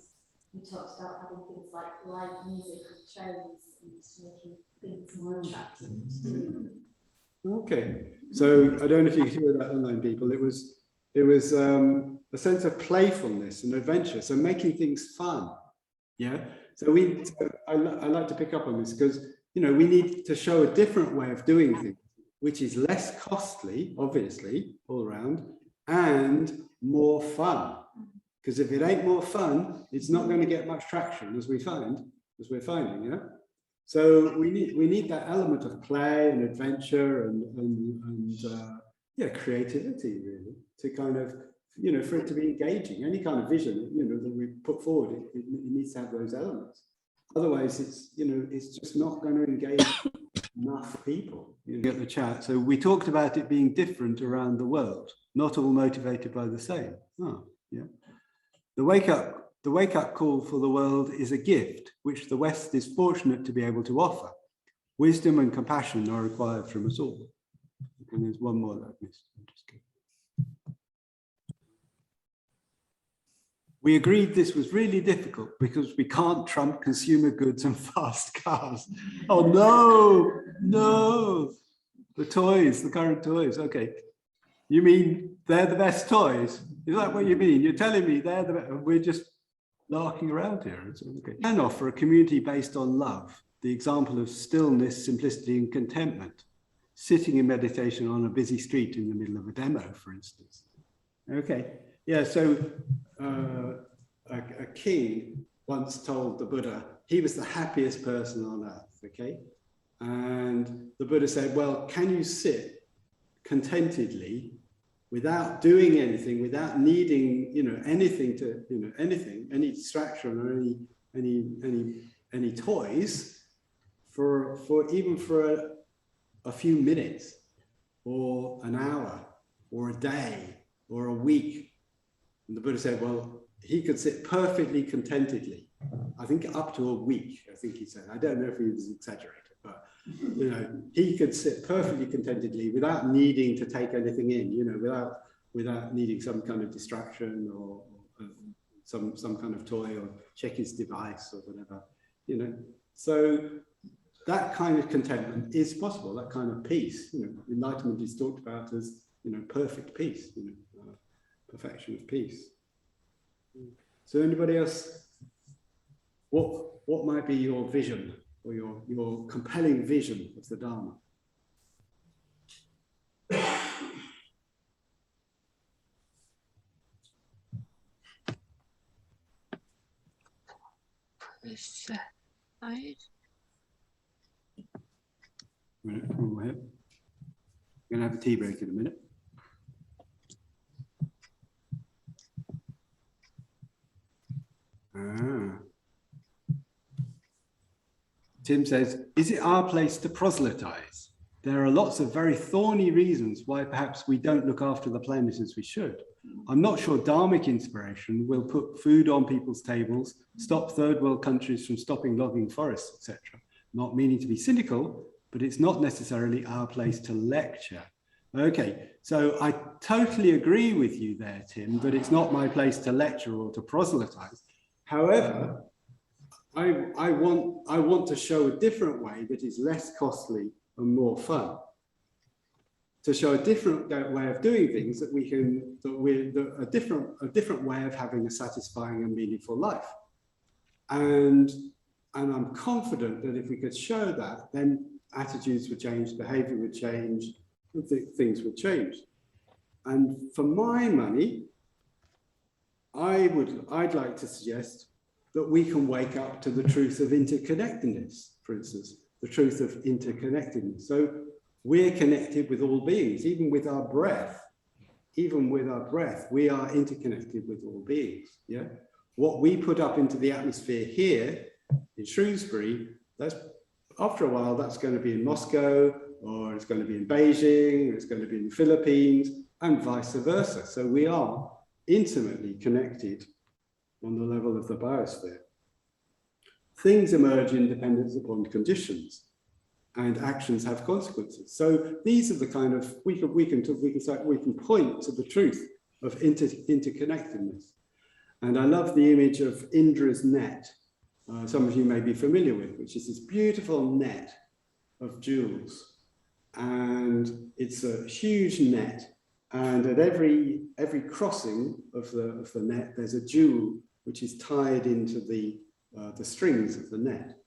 we talked about having things like live music and shows and making things more attractive. Okay, so I don't know if you hear that online, people. It was a sense of playfulness and adventure, so making things fun. Yeah. So I like to pick up on this because we need to show a different way of doing things, which is less costly, obviously, all around, and more fun. Because if it ain't more fun, it's not going to get much traction, as we're finding, yeah. So we need that element of play and adventure and creativity, really, to kind of for it to be engaging. Any kind of vision that we put forward, it needs to have those elements. Otherwise, it's just not going to engage enough people. You get the chat. So we talked about it being different around the world, not all motivated by the same. Oh, yeah. The wake up call for the world is a gift which the West is fortunate to be able to offer. Wisdom and compassion are required from us all. And there's one more that I've missed. I'm just kidding. We agreed this was really difficult because we can't trump consumer goods and fast cars. Oh no. The current toys. Okay. You mean they're the best toys? Is that what you mean? You're telling me they're the best? We're just larking around here. Okay. And offer a community based on love, the example of stillness, simplicity, and contentment. Sitting in meditation on a busy street in the middle of a demo, for instance. Okay. Yeah. So a king once told the Buddha he was the happiest person on earth. Okay. And the Buddha said, "Well, can you sit contentedly without doing anything, without needing, anything to, any distraction or any toys for a few minutes or an hour or a day or a week?" And the Buddha said, well, he could sit perfectly contentedly. I think up to a week, I think he said. I don't know if he was exaggerating, but he could sit perfectly contentedly without needing to take anything in, without needing some kind of distraction or some kind of toy or check his device or whatever, So that kind of contentment is possible, that kind of peace. Enlightenment is talked about as, perfect peace, perfection of peace. So anybody else, what might be your vision or your compelling vision of the Dharma? We're going to have a tea break in a minute. Tim says, is it our place to proselytize? There are lots of very thorny reasons why perhaps we don't look after the planet as we should. I'm not sure Dharmic inspiration will put food on people's tables, stop third world countries from stopping logging forests, etc. Not meaning to be cynical, but it's not necessarily our place to lecture. Okay, so I totally agree with you there, Tim, but it's not my place to lecture or to proselytize. However, I want to show a different way that is less costly and more fun. To show a different way of doing things that a different way of having a satisfying and meaningful life. And I'm confident that if we could show that, then attitudes would change, behavior would change, things would change. And for my money, I'd like to suggest that we can wake up to the truth of interconnectedness, for instance, the truth of interconnectedness. So we're connected with all beings, even with our breath. Even with our breath, we are interconnected with all beings. Yeah, what we put up into the atmosphere here in Shrewsbury, that's after a while that's going to be in Moscow, or it's going to be in Beijing, or it's going to be in the Philippines, and vice versa. So we are intimately connected on the level of the biosphere. Things emerge in dependence upon conditions, and actions have consequences. So these are the kind of we can point to the truth of interconnectedness. And I love the image of Indra's net. Some of you may be familiar with, which is this beautiful net of jewels, and it's a huge net. And at every crossing of the net, there's a jewel which is tied into the strings of the net,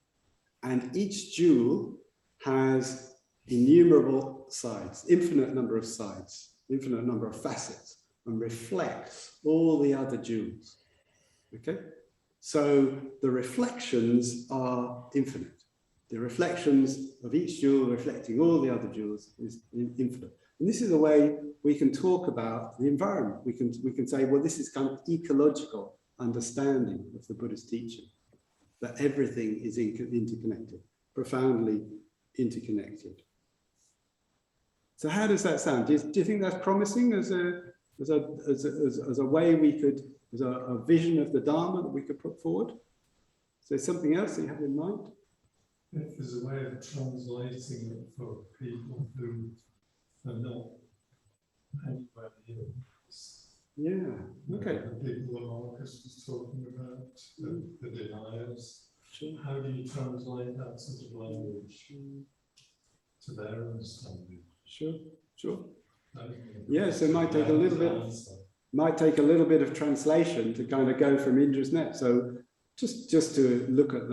and each jewel has innumerable sides, infinite number of sides, infinite number of facets, and reflects all the other jewels. Okay, so the reflections are infinite. The reflections of each jewel reflecting all the other jewels is infinite. And this is a way we can talk about the environment. We can say, well, this is kind of ecological understanding of the Buddhist teaching, that everything is interconnected, profoundly interconnected. So how does that sound? Do you think that's promising as a way we could, as a vision of the Dharma that we could put forward? Is there something else that you have in mind? If there's a way of translating it for people who are not anywhere near this. Yeah, okay. The people that Marcus was talking about, the deniers. Sure. How do you translate that sort of language to their understanding? Sure. Yeah, so it might take a little bit of translation to kind of go from Indra's net. So just to look at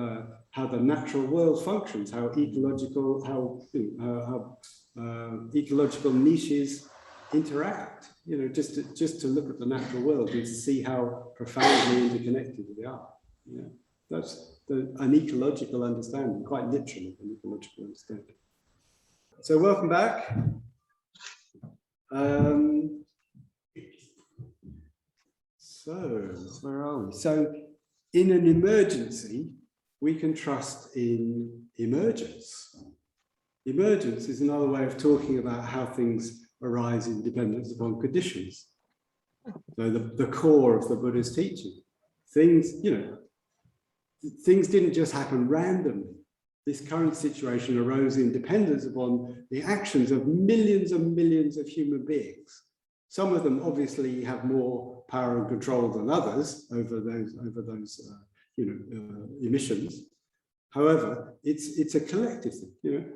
how the natural world functions, how ecological niches interact. You know, just to look at the natural world and to see how profoundly interconnected we are. Yeah, that's an ecological understanding, quite literally an ecological understanding. So welcome back. So where are we? So in an emergency, we can trust in emergence. Emergence is another way of talking about how things arise in dependence upon conditions. So the core of the Buddhist teaching. Things didn't just happen randomly. This current situation arose in dependence upon the actions of millions and millions of human beings. Some of them obviously have more power and control than others over those emissions. However, it's a collective thing,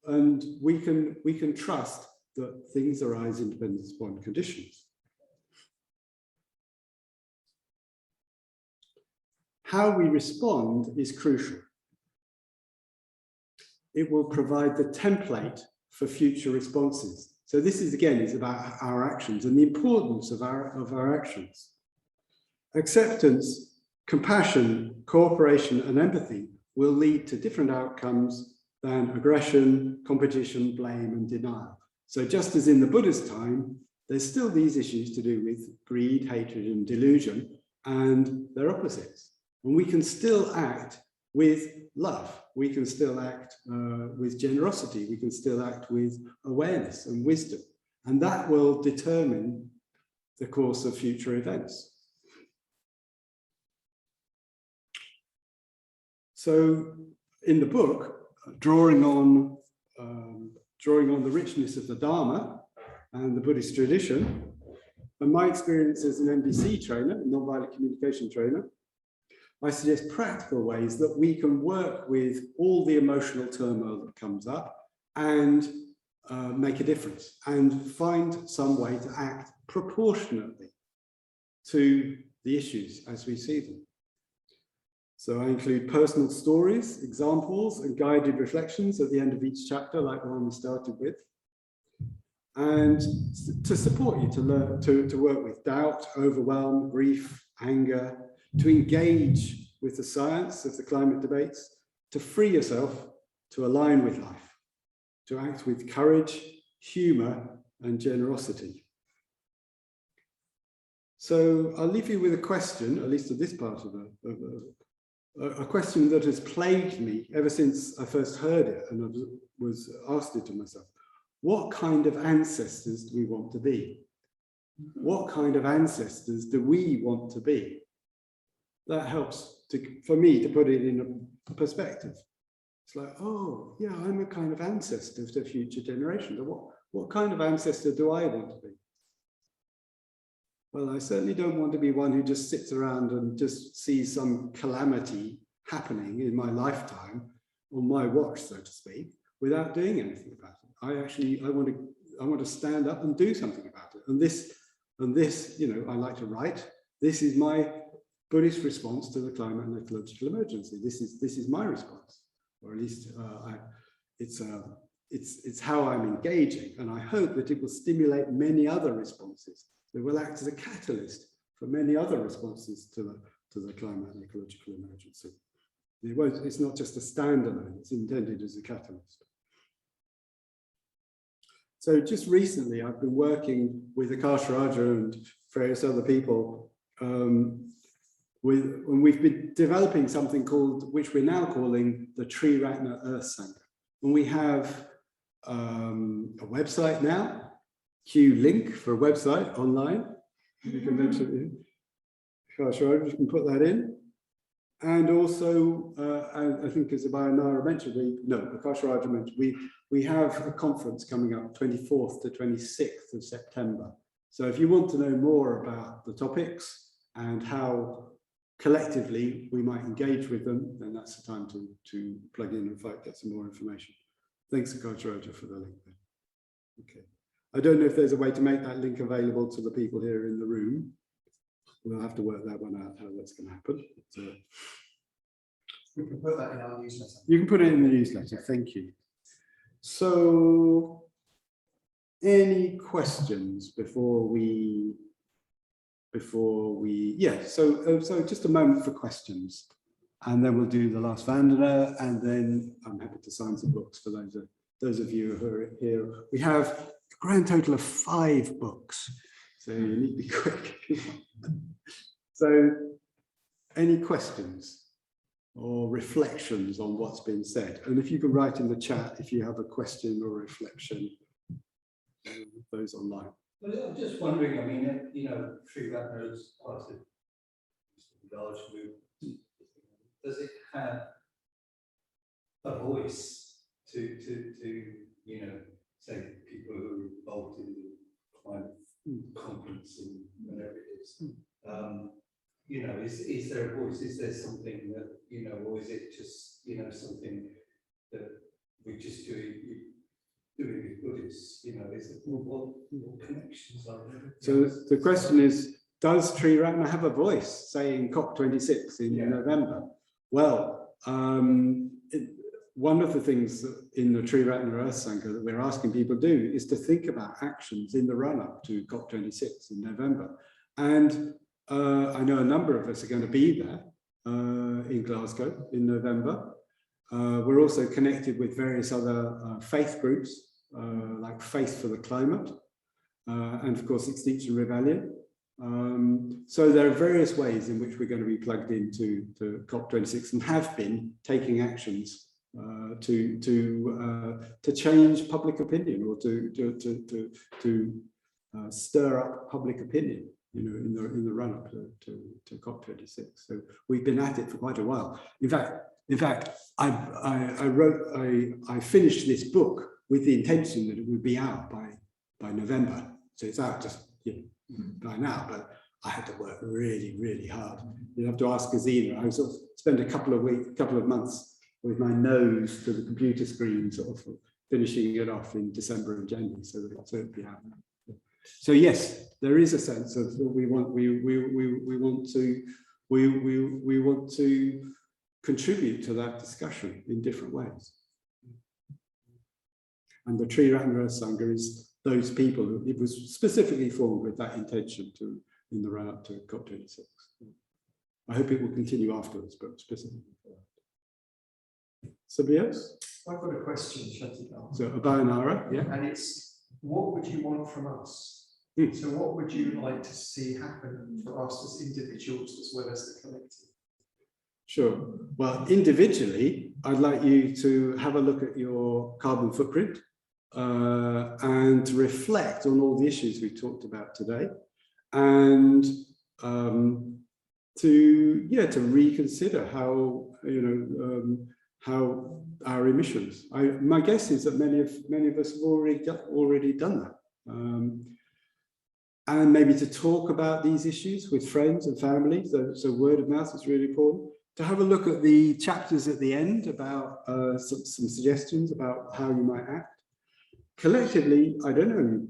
and we can trust that things arise in dependence upon conditions. How we respond is crucial. It will provide the template for future responses. So this is about our actions and the importance of our actions. Acceptance, compassion, cooperation, and empathy will lead to different outcomes than aggression, competition, blame, and denial. So just as in the Buddhist time, there's still these issues to do with greed, hatred, and delusion, and they're opposites. And we can still act with love. We can still act with generosity. We can still act with awareness and wisdom. And that will determine the course of future events. So in the book, drawing on the richness of the Dharma and the Buddhist tradition, and my experience as an NVC trainer, nonviolent communication trainer, I suggest practical ways that we can work with all the emotional turmoil that comes up and make a difference and find some way to act proportionately to the issues as we see them. So I include personal stories, examples, and guided reflections at the end of each chapter, like the one we started with. and to support you to learn to work with doubt, overwhelm, grief, anger, to engage with the science of the climate debates, to free yourself, to align with life, to act with courage, humor, and generosity. So I'll leave you with a question, at least at this part of a question that has plagued me ever since I first heard it, and I was asked it to myself. What kind of ancestors do we want to be? What kind of ancestors do we want to be? That helps for me to put it in a perspective. It's like, oh, yeah, I'm a kind of ancestor to future generations. What kind of ancestor do I want to be? Well, I certainly don't want to be one who just sits around and just sees some calamity happening in my lifetime, on my watch, so to speak, without doing anything about it. I want to stand up and do something about it. And this, you know, I like to write. This is my Buddhist response to the climate and ecological emergency. This is my response, or at least it's how I'm engaging, and I hope that it will stimulate many other responses. It will act as a catalyst for many other responses to the climate and ecological emergency. It's not just a standalone, it's intended as a catalyst. So just recently, I've been working with Akash Raja and various other people, and we've been developing something which we're now calling the Tree Ratna Earth Sangha. And we have a website now, Q link for a website online. You can mention it. Akash Raja, you can put that in. And also, I think as Abhayanara mentioned, Akash Raja mentioned, we have a conference coming up 24th to 26th of September. So if you want to know more about the topics and how collectively we might engage with them, then that's the time to plug in and get some more information. Thanks, Akash Raja, for the link there. Okay. I don't know if there's a way to make that link available to the people here in the room. We'll have to work that one out, how that's going to happen. We can put that in our newsletter. You can put it in the newsletter, thank you. So, any questions before we so just a moment for questions, and then we'll do the last Vandana, and then I'm happy to sign some books for those of you who are here. We have a grand total of 5 books, so you need to be quick. So, any questions or reflections on what's been said? And if you can write in the chat if you have a question or reflection, those online. Well, I'm just wondering, I mean, you know, Tree Ratna is part of the large movement. Does it have a voice to you know, say people who are involved in the climate conference and whatever it is? You know, is there a voice? Is there something that, you know, or is it just, you know, something that we just doing with Buddhists? You know, is it what connections are there? So the question is, does Tree Ratna have a voice, say in COP26 in November? Well, one of the things in the Tree Ratna Earth Sangha that we're asking people to do is to think about actions in the run-up to COP26 in November. And I know a number of us are going to be there in Glasgow in November. We're also connected with various other faith groups, like Faith for the Climate, and of course Extinction Rebellion. So there are various ways in which we're going to be plugged into COP26 and have been taking actions to change public opinion, or to stir up public opinion, you know, in the run up to COP26. So we've been at it for quite a while. In fact, I finished this book with the intention that it would be out by November. So it's out just, you know, by now, but I had to work really, really hard. You have to ask Azina. I sort of spent a couple of months with my nose to the computer screen, sort of finishing it off in December and January, so that it'd be out. So yes, there is a sense of we want to contribute to that discussion in different ways. And the Tree Ratna Earth Sangha is those people. It was specifically formed with that intention in the run up to COP26. I hope it will continue afterwards, but specifically for that. Somebody else? I've got a question, Shantigarbha. So Abhayanara, yeah. And it's, what would you want from us? So what would you like to see happen for us as individuals as well as the collective? Sure. Well, individually, I'd like you to have a look at your carbon footprint and to reflect on all the issues we talked about today, and to reconsider how, how our emissions. My guess is that many of us have already done that. And maybe to talk about these issues with friends and family. So word of mouth is really important. To have a look at the chapters at the end about some suggestions about how you might act. Collectively, I don't know,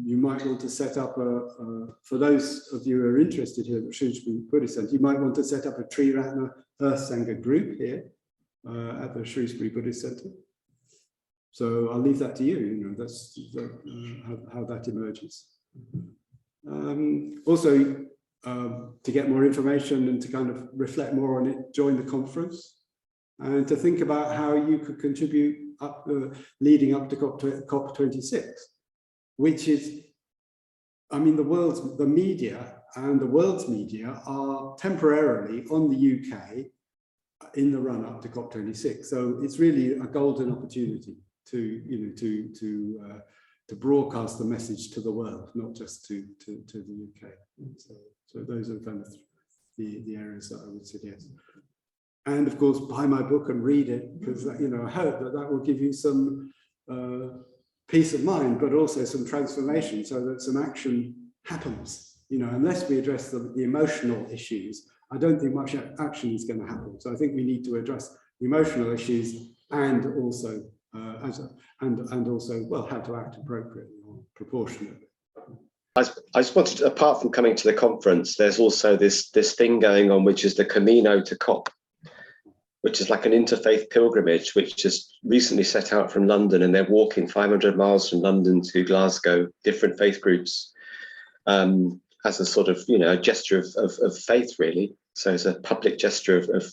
you might want to set up for those of you who are interested here at the Shrewsbury Buddhist Centre, you might want to set up a Triratna Earth Sangha group here at the Shrewsbury Buddhist Centre. So I'll leave that to you, that's how that emerges. Also, to get more information and to kind of reflect more on it, join the conference and to think about how you could contribute up leading up to COP26, which is, I mean, the media and the world's media are temporarily on the UK in the run up to COP26. So it's really a golden opportunity to broadcast the message to the world, not just to the UK. So those are kind of the areas that I would suggest. And of course, buy my book and read it, because I hope that will give you some peace of mind, but also some transformation, so that some action happens. Unless we address the emotional issues, I don't think much action is going to happen. So I think we need to address the emotional issues and also well, how to act appropriately or proportionately. I just wanted, apart from coming to the conference, there's also this thing going on, which is the Camino to COP, which is like an interfaith pilgrimage, which just recently set out from London, and they're walking 500 miles from London to Glasgow, different faith groups, as a sort of, a gesture of faith, really. So it's a public gesture of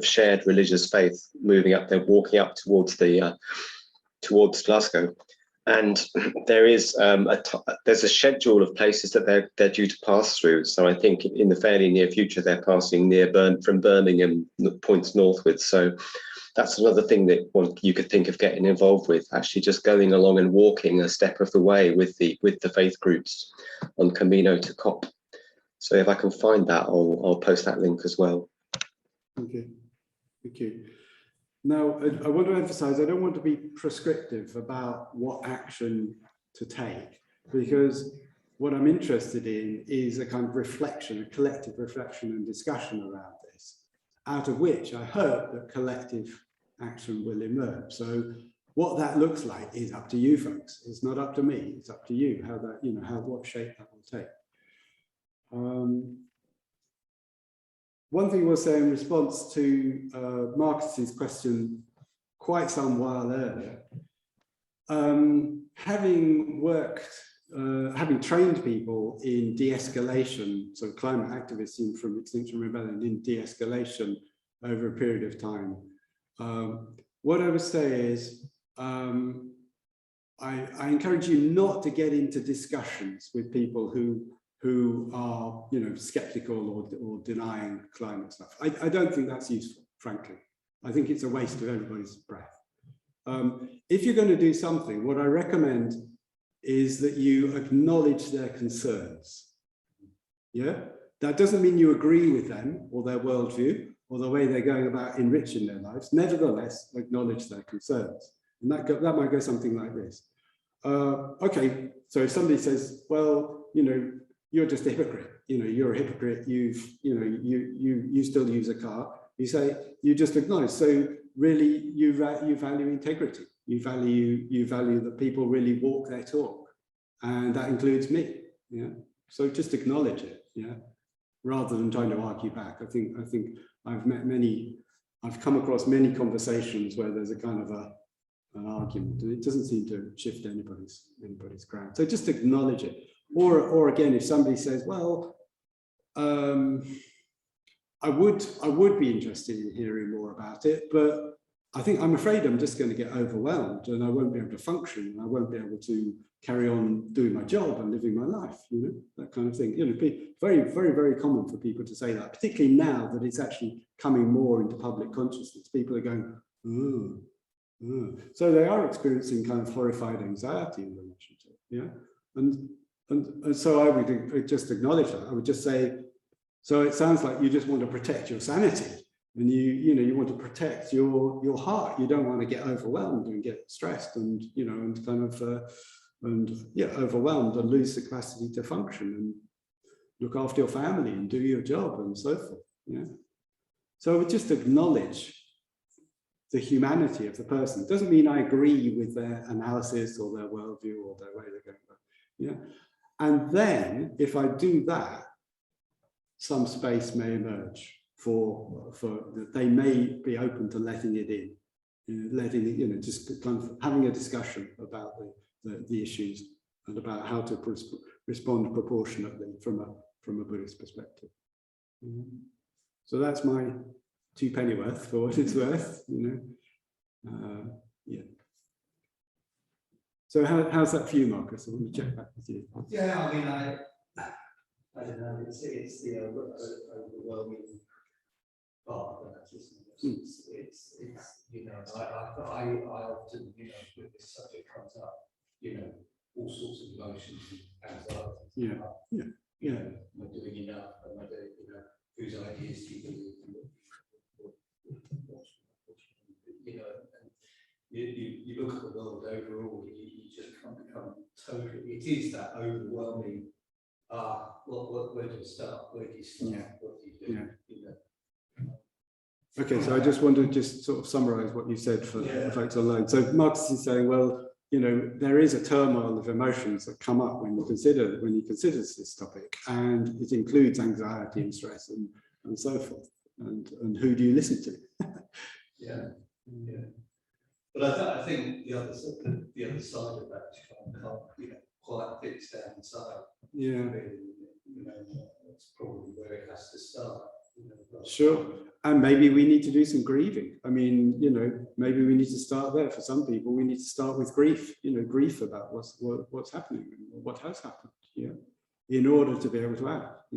shared religious faith, moving up there, walking up towards Glasgow. And there is there's a schedule of places that they're due to pass through. So I think in the fairly near future, they're passing from Birmingham points northwards. So that's another thing that you could think of getting involved with, actually just going along and walking a step of the way with the faith groups on Camino to COP. So if I can find that, I'll post that link as well. Okay, thank you. Now, I want to emphasize, I don't want to be prescriptive about what action to take, because what I'm interested in is a kind of reflection, a collective reflection and discussion around this, out of which I hope that collective action will emerge. So what that looks like is up to you folks. It's not up to me, it's up to you, how that, what shape that will take. One thing we'll say in response to Marcus's question quite some while earlier, having trained people in de-escalation, so climate activists from Extinction Rebellion in de-escalation over a period of time, what I would say is I encourage you not to get into discussions with people who are skeptical or denying climate stuff. I don't think that's useful, frankly. I think it's a waste of everybody's breath. If you're going to do something, what I recommend is that you acknowledge their concerns. Yeah, that doesn't mean you agree with them or their worldview or the way they're going about enriching their lives. Nevertheless, acknowledge their concerns. And that might go something like this. Okay, so if somebody says, well, you're just a hypocrite. You're a hypocrite. You still use a car. You say, you just acknowledge. So really, you value integrity. You value that people really walk their talk, and that includes me. Yeah. So just acknowledge it. Yeah. Rather than trying to argue back. I think I've come across many conversations where there's a kind of an argument, and it doesn't seem to shift anybody's ground. So just acknowledge it. Or again, if somebody says, well, I would be interested in hearing more about it, but I'm afraid I'm just going to get overwhelmed and I won't be able to function, and I won't be able to carry on doing my job and living my life, that kind of thing. Be very, very, very common for people to say that, particularly now that it's actually coming more into public consciousness. People are going, oh. So they are experiencing kind of horrified anxiety in relation to it, and so I would just acknowledge that. I would just say, so it sounds like you just want to protect your sanity, and you want to protect your heart. You don't want to get overwhelmed and get stressed and and kind of overwhelmed and lose the capacity to function and look after your family and do your job and so forth. So I would just acknowledge the humanity of the person. It doesn't mean I agree with their analysis or their worldview or their way they're going. And then if I do that, some space may emerge for that they may be open to letting it in, letting it, just kind of having a discussion about the issues and about how to respond proportionately from a Buddhist perspective. So that's my 2 pennyworth for what it's worth, So how's that for you, Marcus? I want to check back with you. Yeah, I mean, I don't know. It's the overwhelming part of that, isn't it? It's I often when this subject comes up, all sorts of emotions and anxiety. Am I doing enough? Am I doing, whose ideas do you believe? You look at the world overall, you just can't become totally. It is that overwhelming. Where do you start? Where do you start? What do you do? Okay, so I just want to just sort of summarize what you said for folks online. So Marcus is saying, well, there is a turmoil of emotions that come up when you consider this topic, and it includes anxiety and stress and so forth. And who do you listen to? But I think the other side of that can't quite fits down inside. That's probably where it has to start. Sure. And maybe we need to do some grieving. I mean, maybe we need to start there. For some people, we need to start with grief, grief about what's happening and what has happened, in order to be able to act,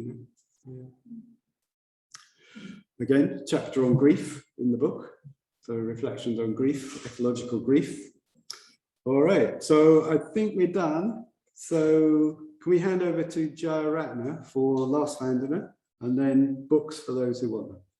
Again, chapter on grief in the book. So reflections on grief, ecological grief. All right, so I think we're done. So can we hand over to Jayaratna for last Vandana, and then books for those who want them?